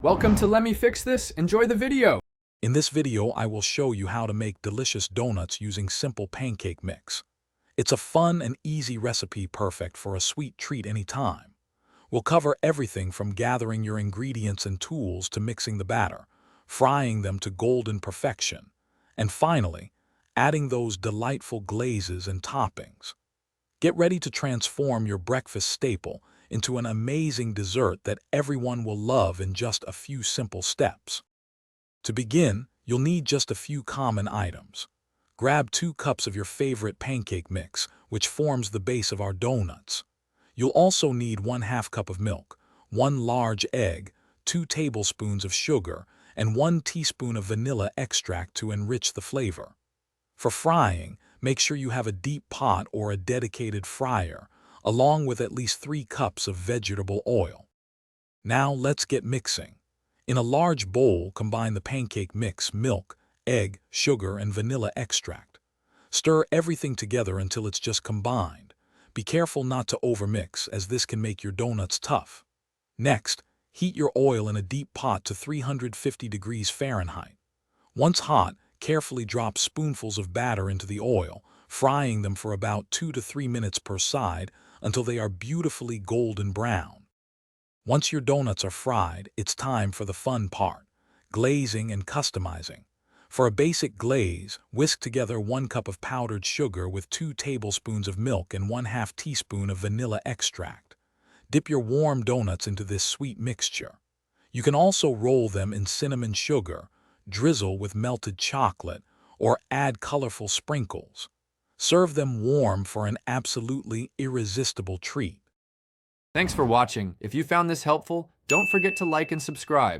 Welcome to Let Me Fix This. Enjoy the video. In this video, I will show you how to make delicious donuts using simple pancake mix. It's a fun and easy recipe perfect for a sweet treat anytime. We'll cover everything from gathering your ingredients and tools to mixing the batter, frying them to golden perfection, and finally, adding those delightful glazes and toppings. Get ready to transform your breakfast staple into an amazing dessert that everyone will love in just a few simple steps. To begin, you'll need just a few common items. Grab 2 cups of your favorite pancake mix, which forms the base of our donuts. You'll also need 1/2 cup of milk, 1 large egg, 2 tablespoons of sugar, and 1 teaspoon of vanilla extract to enrich the flavor. For frying, make sure you have a deep pot or a dedicated fryer, along with at least 3 cups of vegetable oil. Now let's get mixing. In a large bowl, combine the pancake mix, milk, egg, sugar, and vanilla extract. Stir everything together until it's just combined. Be careful not to overmix, as this can make your donuts tough. Next, heat your oil in a deep pot to 350 degrees Fahrenheit. Once hot, carefully drop spoonfuls of batter into the oil, frying them for about 2 to 3 minutes per side until they are beautifully golden brown. Once your donuts are fried, it's time for the fun part, glazing and customizing. For a basic glaze, whisk together 1 cup of powdered sugar with 2 tablespoons of milk and 1/2 teaspoon of vanilla extract. Dip your warm donuts into this sweet mixture. You can also roll them in cinnamon sugar, drizzle with melted chocolate, or add colorful sprinkles. Serve them warm for an absolutely irresistible treat. Thanks for watching. If you found this helpful, don't forget to like and subscribe.